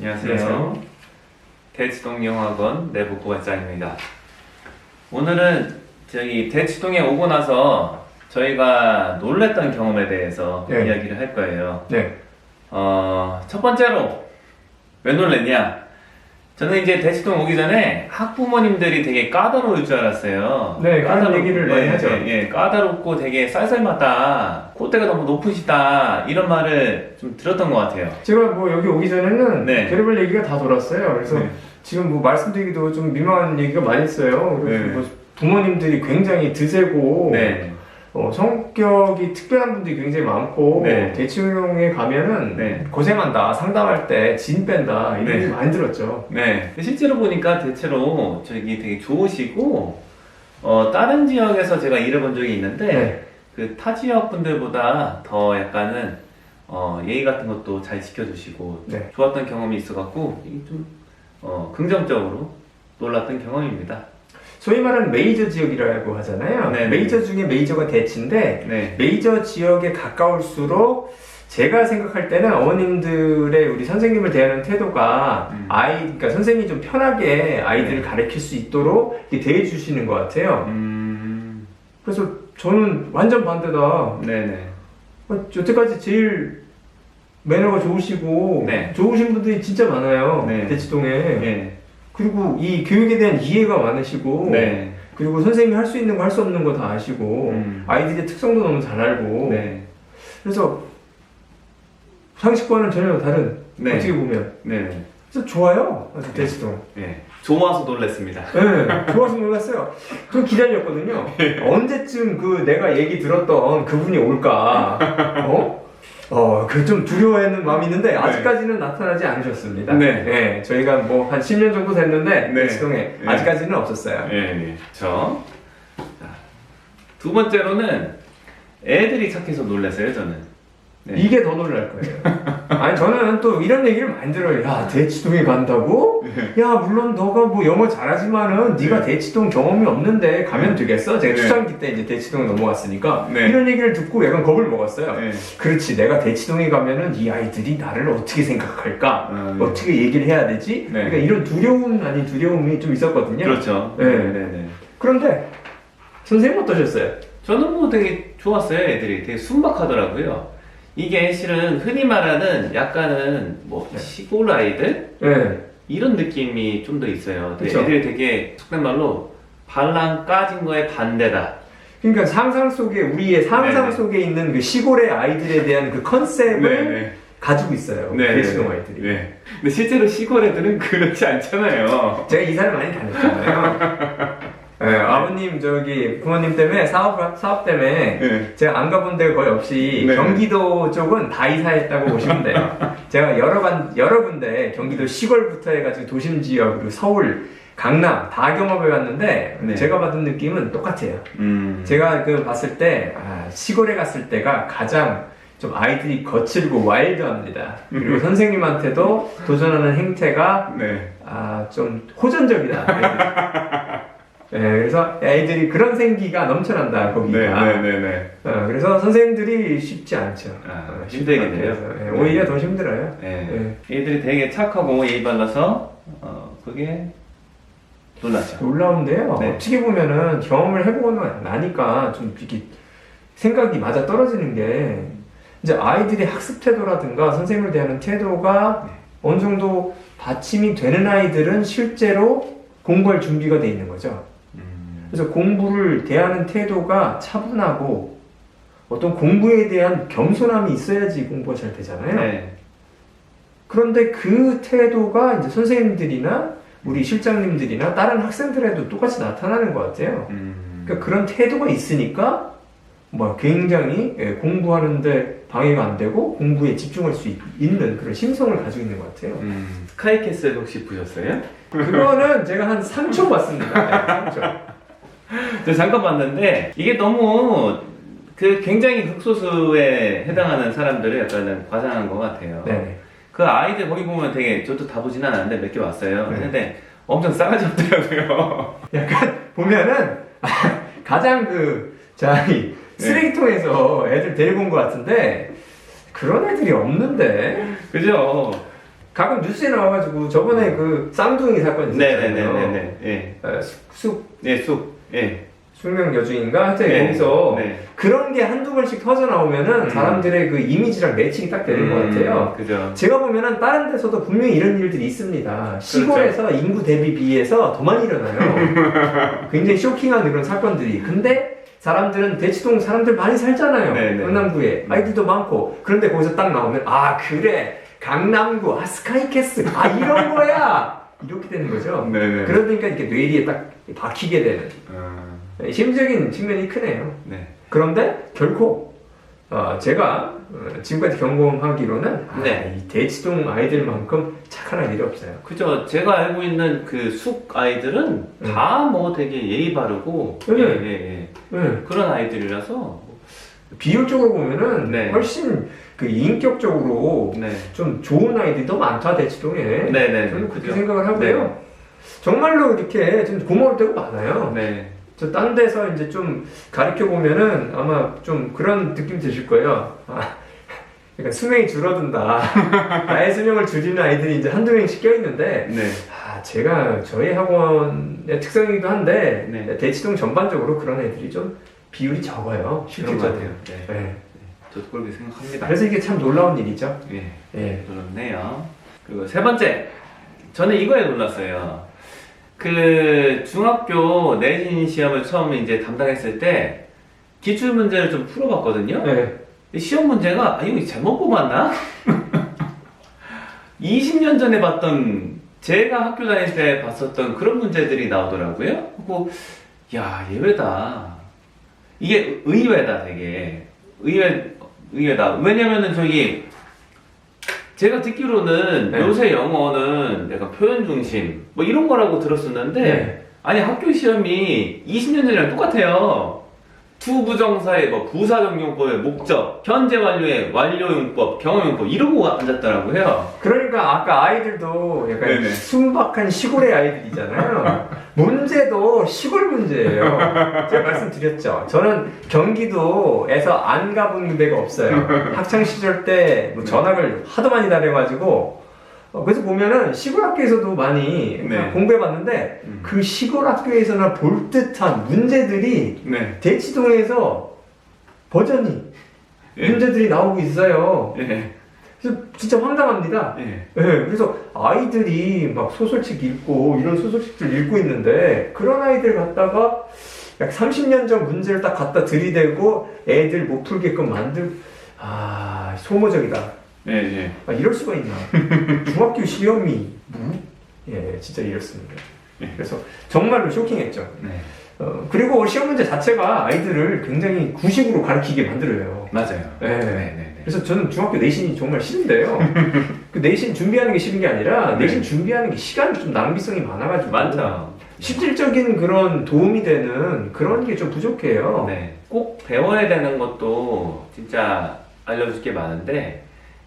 안녕하세요. 대치동영어학원 내부부관장입니다. 오늘은 저기 대치동에 오고 나서 저희가 놀랬던 경험에 대해서 이야기를 할 거예요. 첫 번째로 왜 놀랬냐? 저는 이제 대치동 오기 전에 학부모님들이 되게 까다로울 줄 알았어요. 그런 얘기를 많이 하죠. 까다롭고 되게 쌀쌀맞다, 콧대가 너무 높으시다, 이런 말을 좀 들었던 것 같아요. 제가 뭐 여기 오기 전에는 별의별 얘기가 다 돌았어요. 그래서 지금 뭐 말씀드리기도 좀 민망한 얘기가 많이 있어요. 그래서 뭐 부모님들이 굉장히 드세고 성격이 특별한 분들이 굉장히 많고 대치동에 가면은 고생한다, 상담할 때 진 뺀다 이런 얘기 많이 들었죠. 실제로 보니까 대체로 저기 되게 좋으시고 다른 지역에서 제가 일해본 적이 있는데 그 타 지역 분들보다 더 약간은 예의 같은 것도 잘 지켜주시고 좋았던 경험이 있어갖고 좀 긍정적으로 놀랐던 경험입니다. 소위 말하는 메이저 지역이라고 하잖아요. 메이저 중에 메이저가 대치인데 메이저 지역에 가까울수록 제가 생각할 때는 어머님들의 우리 선생님을 대하는 태도가 그러니까 선생님이 좀 편하게 아이들을 가르칠 수 있도록 이렇게 대해 주시는 것 같아요. 그래서 저는 완전 반대다. 여태까지 제일 매너가 좋으시고 좋으신 분들이 진짜 많아요. 대치동에. 그리고 이 교육에 대한 이해가 많으시고 그리고 선생님이 할 수 있는 거 할 수 없는 거 다 아시고 아이들의 특성도 너무 잘 알고 그래서 상식과는 전혀 다른 어떻게 보면 그래서 좋아요. 대치동. 좋아서 놀랐습니다. 좋아서 놀랐어요. 좀 기다렸거든요. 언제쯤 그 내가 얘기 들었던 그분이 올까? 그 좀 두려워하는 마음이 있는데 아직까지는 나타나지 않으셨습니다. 저희가 뭐 한 10년 정도 됐는데 대치동에 아직까지는 없었어요. 두 번째로는 애들이 착해서 놀랐어요, 저는. 이게 더 놀랄 거예요. 아니 저는 또 이런 얘기를 많이 들어요. 야, 대치동에 간다고? 야, 물론 너가 뭐 영어 잘하지만은 네가 대치동 경험이 없는데 가면 되겠어? 제가 초창기 때 이제 대치동에 넘어갔으니까 이런 얘기를 듣고 약간 겁을 먹었어요. 그렇지, 내가 대치동에 가면은 이 아이들이 나를 어떻게 생각할까? 어떻게 얘기를 해야 되지? 그러니까 이런 두려움 아닌 두려움이 좀 있었거든요. 그렇죠. 그런데 선생님 어떠셨어요? 저는 뭐 되게 좋았어요. 애들이 되게 순박하더라고요. 이게 실은 흔히 말하는 약간은 뭐 시골 아이들? 이런 느낌이 좀 더 있어요. 애들이 되게 속된 말로 발랑 까진 거에 반대다. 그러니까 상상 속에 우리의 상상 속에 있는 그 시골의 아이들에 대한 그 컨셉을 가지고 있어요. 대치동 아이들이. 근데 실제로 시골 애들은 그렇지 않잖아요. 제가 이사를 많이 다녔잖아요. 아버님 부모님 때문에 사업 때문에 제가 안 가본 데가 거의 없이 경기도 쪽은 다 이사했다고 보시면 돼요. 제가 여러 군데 경기도 시골부터 해가지고 도심 지역 그리고 서울, 강남 다 경험해봤는데 제가 받은 느낌은 똑같아요. 제가 봤을 때 시골에 갔을 때가 가장 좀 아이들이 거칠고 와일드합니다. 그리고 선생님한테도 도전하는 행태가 좀 호전적이다. 그래서 애들이 그런 생기가 넘쳐난다 거기가. 그래서 선생님들이 쉽지 않죠. 힘들겠네요. 오히려 더 힘들어요. 애들이 되게 착하고 예의 발라서 그게 놀랐죠. 놀라운데요. 어떻게 보면은 경험을 해보고 나니까 좀 이렇게 생각이 맞아 떨어지는 게 이제 아이들의 학습 태도라든가 선생님을 대하는 태도가 어느 정도 받침이 되는 아이들은 실제로 공부할 준비가 돼 있는 거죠. 그래서 공부를 대하는 태도가 차분하고 어떤 공부에 대한 겸손함이 있어야지 공부가 잘 되잖아요. 그런데 그 태도가 이제 선생님들이나 우리 실장님들이나 다른 학생들에도 똑같이 나타나는 것 같아요. 그러니까 그런 태도가 있으니까 뭐 굉장히 공부하는데 방해가 안 되고 공부에 집중할 수 있는 그런 심성을 가지고 있는 것 같아요. 스카이캐슬 혹시 보셨어요? 그거는 제가 한 3초 봤습니다. 3초. 저 잠깐 봤는데 이게 너무 굉장히 극소수에 해당하는 사람들을 약간은 과장한 것 같아요. 그 아이들 거기 보면 되게 저도 다 보진 않았는데 몇 개 봤어요. 근데 엄청 싸가지 없더라고요. 약간 보면은 가장 쓰레기통에서 애들 데리고 온 것 같은데 그런 애들이 없는데. 그죠? 가끔 뉴스에 나와가지고 저번에 그 쌍둥이 사건 있었잖아요. 네네네네. 예. 쑥. 예, 쑥. 예. 숙명 여주인가? 하여튼 네, 거기서 네. 그런 게 한두 번씩 터져 나오면은 사람들의 그 이미지랑 매칭이 딱 되는 것 같아요. 그죠. 제가 보면은 다른 데서도 분명히 이런 일들이 있습니다. 시골에서 그렇죠. 인구 대비 비해서 더 많이 일어나요. 굉장히 쇼킹한 그런 사건들이. 근데 사람들은 대치동 사람들 많이 살잖아요. 네네. 강남구에 아이들도 많고. 그런데 거기서 딱 나오면 아 그래 강남구 스카이캐슬 이런 거야 이렇게 되는 거죠. 네네. 그러니까 이렇게 뇌리에 딱 박히게 되는. 심리적인 측면이 크네요. 네. 그런데 결코 제가 지금까지 경험하기로는 네. 이 대치동 아이들만큼 착한 아이들이 없어요. 그죠. 제가 알고 있는 그 숙 아이들은 다 뭐 되게 예의 바르고 그런 아이들이라서 비율적으로 보면은 네. 훨씬 그 인격적으로 네. 좀 좋은 아이들이 더 많다 대치동에. 네네. 저는 그렇게 그죠. 생각을 하고요. 네. 정말로 이렇게 좀 고마울 때가 많아요. 네. 저 딴 데서 이제 좀 가르쳐 보면은 아마 좀 그런 느낌 드실 거예요. 그러니까 수명이 줄어든다. 나의 수명을 줄이는 아이들이 이제 한두 명씩 껴있는데, 네. 제가 저희 학원의 특성이기도 한데, 네. 대치동 전반적으로 그런 애들이 좀 비율이 적어요. 실질 것 같아요. 네. 네. 저도 그렇게 생각합니다. 그래서 이게 참 놀라운 일이죠. 예. 예. 놀랍네요. 그리고 세 번째. 저는 이거에 놀랐어요. 그 중학교 내신 시험을 처음 이제 담당했을 때 기출 문제를 좀 풀어봤거든요. 네. 시험 문제가 이거 잘못 뽑았나? 20년 전에 봤던 제가 학교 다닐 때 봤었던 그런 문제들이 나오더라고요. 그리고 야 예외다. 이게 의외다 되게 의외다. 왜냐면은 저기 제가 듣기로는 네. 요새 영어는 약간 표현 중심 뭐 이런 거라고 들었었는데 네. 아니 학교 시험이 20년 전이랑 똑같아요. 투부정사의 뭐 부사적용법의 목적, 현재 완료의 완료용법, 경험용법 이러고 앉았더라고요. 그러니까 아까 아이들도 약간 네네. 순박한 시골의 아이들이잖아요. 문제도 시골 문제예요. 제가 말씀드렸죠. 저는 경기도에서 안 가본 데가 없어요. 학창 시절 때 뭐 전학을 하도 많이 다녀가지고 그래서 보면은 시골 학교에서도 많이 네. 공부해봤는데 그 시골 학교에서나 볼 듯한 문제들이 네. 대치동에서 버전이 예. 문제들이 나오고 있어요. 예. 그래서 진짜 황당합니다. 예. 네, 그래서 아이들이 막 소설책 읽고 이런 소설책들 읽고 있는데 그런 아이들 갖다가 약 30년 전 문제를 딱 갖다 들이대고 애들 못 풀게끔 만들 소모적이다. 예. 이럴 수가 있나? 중학교 시험이 예, 진짜 이렇습니다. 예. 그래서 정말로 쇼킹했죠. 네. 그리고 시험 문제 자체가 아이들을 굉장히 구식으로 가르치게 만들어요. 맞아요. 네. 그래서 저는 중학교 내신이 정말 싫은데요. 그 내신 준비하는 게 싫은 게 아니라 내신 준비하는 게 시간이 좀 낭비성이 많아가지고 많죠. 실질적인 그런 도움이 되는 그런 게 좀 부족해요. 네. 꼭 배워야 되는 것도 진짜 알려줄 게 많은데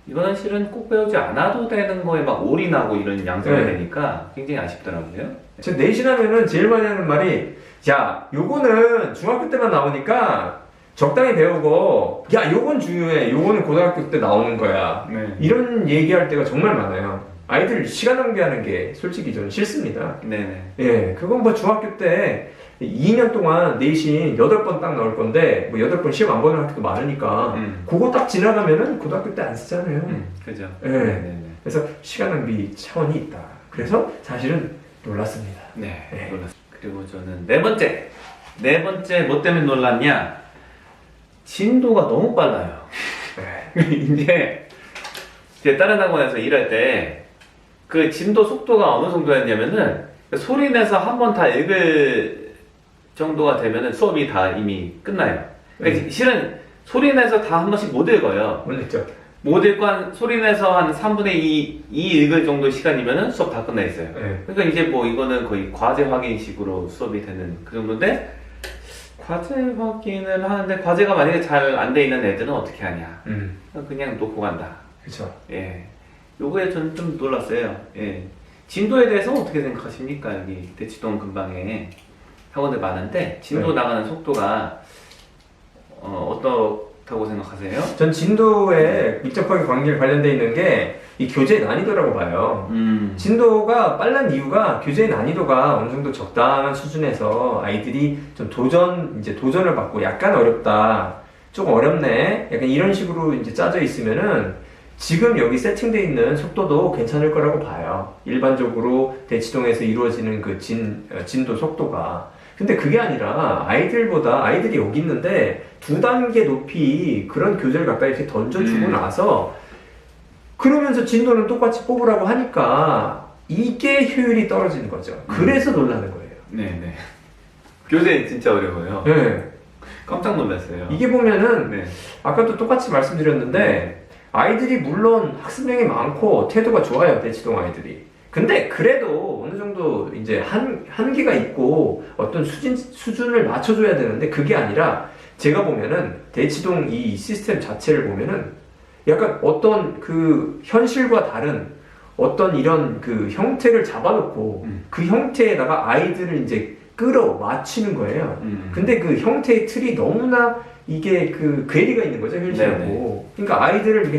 이거는 실은 꼭 배우지 않아도 되는 거에 막 올인하고 이런 양상이 되니까 굉장히 아쉽더라고요. 저 내신하면은 제일 많이 하는 말이 야 요거는 중학교 때만 나오니까 적당히 배우고 야 요건 중요해 요거는 고등학교 때 나오는 거야 이런 얘기할 때가 정말 많아요. 아이들 시간 낭비하는 게 솔직히 저는 싫습니다. 네네. 예, 그건 뭐 중학교 때 2년 동안 내신 8번 딱 나올 건데 뭐 8번 시험 안 보는 학교도 많으니까 그거 딱 지나가면은 고등학교 때 안 쓰잖아요. 그죠. 예. 네네. 그래서 시간 낭비 차원이 있다. 그래서 사실은 놀랐습니다. 네. 네. 놀랐습니다. 그리고 저는 네 번째 뭐 때문에 놀랐냐? 진도가 너무 빨라요. 이제 제 다른 학원에서 일할 때 그 진도 속도가 어느 정도였냐면은 소리 내서 한 번 다 읽을 정도가 되면은 수업이 다 이미 끝나요. 그러니까 실은 소리 내서 다 한 번씩 못 읽어요. 몰랐죠. 못 읽고 소리 내서 한 3분의 2 읽을 정도 시간이면은 수업 다 끝나 있어요. 네. 그러니까 이제 뭐 이거는 거의 과제 확인식으로 수업이 되는 그 정도인데 과제 확인을 하는데 과제가 만약에 잘 안 돼 있는 애들은 어떻게 하냐? 그냥 놓고 간다. 그렇죠. 예. 요거에 저는 좀 놀랐어요. 예. 진도에 대해서 어떻게 생각하십니까? 여기 대치동 근방에 학원들 많은데 진도 나가는 속도가 좋다고 생각하세요? 전 진도에 밀접하게 관련돼 있는 게 이 교재 난이도라고 봐요. 진도가 빨란 이유가 교재 난이도가 어느 정도 적당한 수준에서 아이들이 좀 도전을 받고 약간 어렵다, 조금 어렵네, 약간 이런 식으로 이제 짜져 있으면은 지금 여기 세팅되어 있는 속도도 괜찮을 거라고 봐요. 일반적으로 대치동에서 이루어지는 그 진도 속도가. 근데 그게 아니라 아이들이 여기 있는데 2단계 높이 그런 교재를 갖다 이렇게 던져주고 나서 그러면서 진도는 똑같이 뽑으라고 하니까 이게 효율이 떨어지는 거죠. 그래서 놀라는 거예요. 네네. 교재 진짜 어려워요. 네. 깜짝 놀랐어요. 이게 보면은 네. 아까도 똑같이 말씀드렸는데 아이들이 물론 학습량이 많고 태도가 좋아요, 대치동 아이들이. 근데 그래도 어느 정도 이제 한계가 있고 어떤 수준을 맞춰줘야 되는데 그게 아니라 제가 보면은 대치동 이 시스템 자체를 보면은 약간 어떤 그 현실과 다른 어떤 이런 그 형태를 잡아놓고 그 형태에다가 아이들을 이제 맞추는 거예요. 근데 그 형태의 틀이 너무나 이게 그 괴리가 있는 거죠, 현실하고. 네네. 그러니까 아이들을 이렇게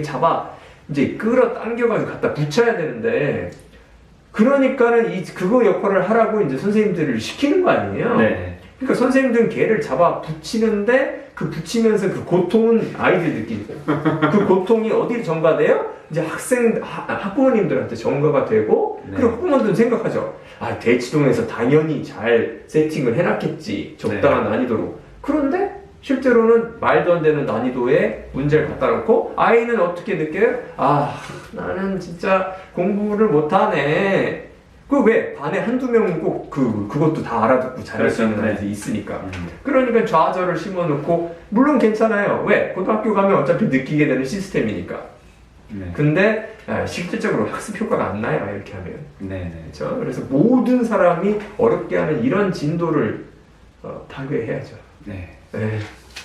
이제 당겨가지고 갖다 붙여야 되는데, 그러니까는 그거 역할을 하라고 이제 선생님들을 시키는 거 아니에요? 네. 그러니까 선생님들은 걔를 붙이는데, 그 붙이면서 그 고통은 아이들이 느끼고, 그 고통이 어디로 전가돼요? 이제 학부모님들한테 전가가 되고, 네. 그리고 학부모들은 생각하죠. 아, 대치동에서 당연히 잘 세팅을 해놨겠지. 적당한 네. 난이도로. 그런데, 실제로는 말도 안 되는 난이도에 문제를 갖다 놓고 아이는 어떻게 느껴요? 아, 나는 진짜 공부를 못하네. 그 왜? 반에 한두 명은 꼭 그것도 다 알아듣고 잘할 수 있는 아이들이 있으니까. 그러니까 좌절을 심어놓고 물론 괜찮아요. 왜? 고등학교 가면 어차피 느끼게 되는 시스템이니까. 네. 근데 실질적으로 학습 효과가 안 나요. 이렇게 하면. 네. 그렇죠? 그래서 모든 사람이 어렵게 하는 이런 진도를 파괴해야죠. 네. 네.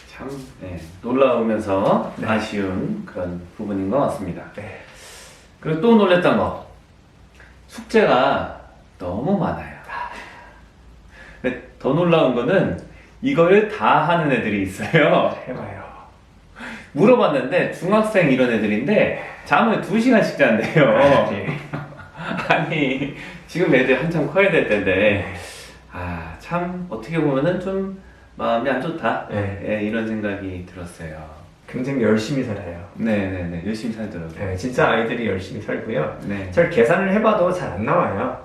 참 네. 놀라우면서 네. 아쉬운 그런 부분인 것 같습니다. 네. 그리고 또 놀랬던 거, 숙제가 너무 많아요. 근데 더 놀라운 거는 이걸 다 하는 애들이 있어요. 해봐요. 물어봤는데 중학생 이런 애들인데 잠을 2시간씩 잔대요. 네. 아니 지금 애들 한참 커야 될 텐데 참 어떻게 보면은 좀 마음이 안 좋다. 네, 이런 생각이 들었어요. 굉장히 열심히 살아요. 네네네, 열심히 살더라고요. 네, 진짜 아이들이 열심히 살고요. 네. 잘 계산을 해봐도 잘 안 나와요.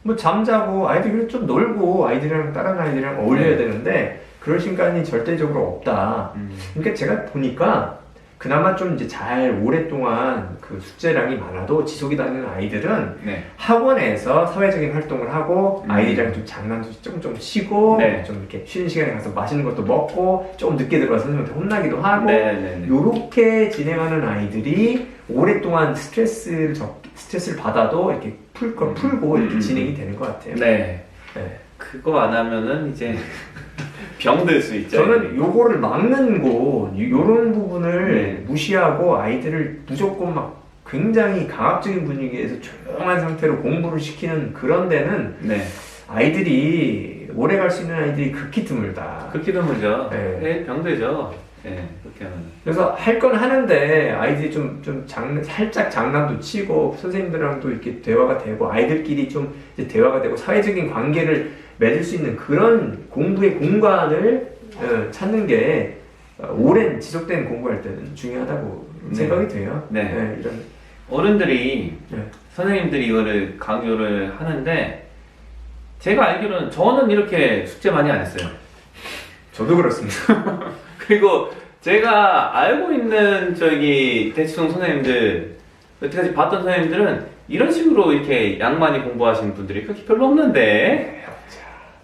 뭐 잠자고 아이들이 좀 놀고 아이들이랑 다른 아이들이랑 어울려야 네. 되는데 그럴 시간이 절대적으로 없다. 그러니까 제가 보니까 그나마 좀 이제 잘 오랫동안 그 숙제량이 많아도 지속이 되는 아이들은 네. 학원에서 사회적인 활동을 하고 아이들이랑 좀 장난도 좀 치고 네. 좀 이렇게 쉬는 시간에 가서 맛있는 것도 먹고 좀 늦게 들어가서 선생님한테 혼나기도 하고 요렇게 진행하는 아이들이 오랫동안 스트레스를 받아도 이렇게 풀고 이렇게 진행이 되는 것 같아요. 네. 네. 그거 안 하면은 이제 병들 수 있죠. 저는 요거를 막는 요런 부분을 네. 무시하고 아이들을 무조건 막 굉장히 강압적인 분위기에서 조용한 상태로 공부를 시키는 그런 데는 네. 아이들이 오래 갈 수 있는 아이들이 극히 드물다. 극히 드물죠. 네. 병들죠. 네, 그렇게 하면. 그래서 할 건 하는데 아이들이 살짝 장난도 치고 선생님들이랑도 이렇게 대화가 되고 아이들끼리 좀 이제 대화가 되고 사회적인 관계를 맺을 수 있는 그런 공부의 공간을 찾는 게 오랜 지속된 공부할 때는 중요하다고 생각이 돼요. 네. 네, 이런 어른들이 선생님들이 이거를 강조를 하는데 제가 알기로는 저는 이렇게 숙제 많이 안 했어요. 저도 그렇습니다. 그리고 제가 알고 있는 대치동 선생님들, 여태까지 봤던 선생님들은 이런 식으로 이렇게 양 많이 공부하시는 분들이 그렇게 별로 없는데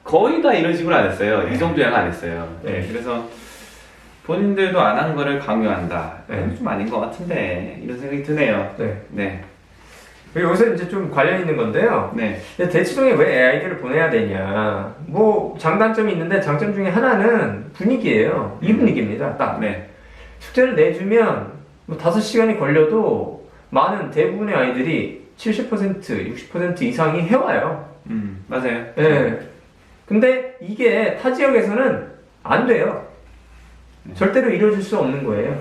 거의 다 이런 식으로 안 했어요. 이 정도 양 안 했어요. 네, 그래서 본인들도 안 한 거를 강요한다. 좀 아닌 것 같은데 이런 생각이 드네요. 네. 여기서 이제 좀 관련 있는 건데요. 네. 대치동에 왜 아이들을 보내야 되냐. 뭐, 장단점이 있는데 장점 중에 하나는 분위기예요. 이 분위기입니다. 딱. 네. 숙제를 내주면 뭐 5시간이 걸려도 대부분의 아이들이 70%, 60% 이상이 해와요. 맞아요. 네. 근데 이게 타 지역에서는 안 돼요. 절대로 이루어질 수 없는 거예요.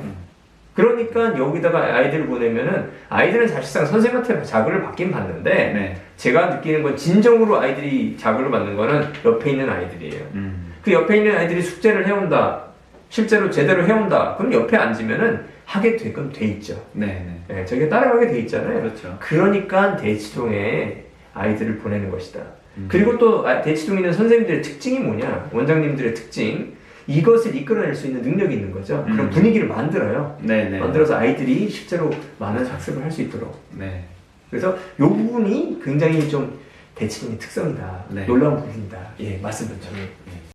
그러니까 여기다가 아이들을 보내면은 아이들은 사실상 선생님한테 자극을 받긴 받는데 네. 제가 느끼는 건 진정으로 아이들이 자극을 받는 거는 옆에 있는 아이들이에요. 그 옆에 있는 아이들이 숙제를 해온다. 실제로 제대로 해온다. 그럼 옆에 앉으면은 하게 되건 돼 있죠. 네, 저희가 따라가게 돼 있잖아요. 그렇죠. 그러니까 대치동에 아이들을 보내는 것이다. 그리고 또 대치동에 있는 선생님들의 특징이 뭐냐? 원장님들의 특징. 이것을 이끌어낼 수 있는 능력이 있는 거죠. 그런 분위기를 만들어요. 네네. 만들어서 아이들이 실제로 많은 학습을 할 수 있도록. 네. 그래서 이 부분이 굉장히 좀 대치동의 특성이다. 네. 놀라운 부분이다. 예, 말씀드렸죠. 예.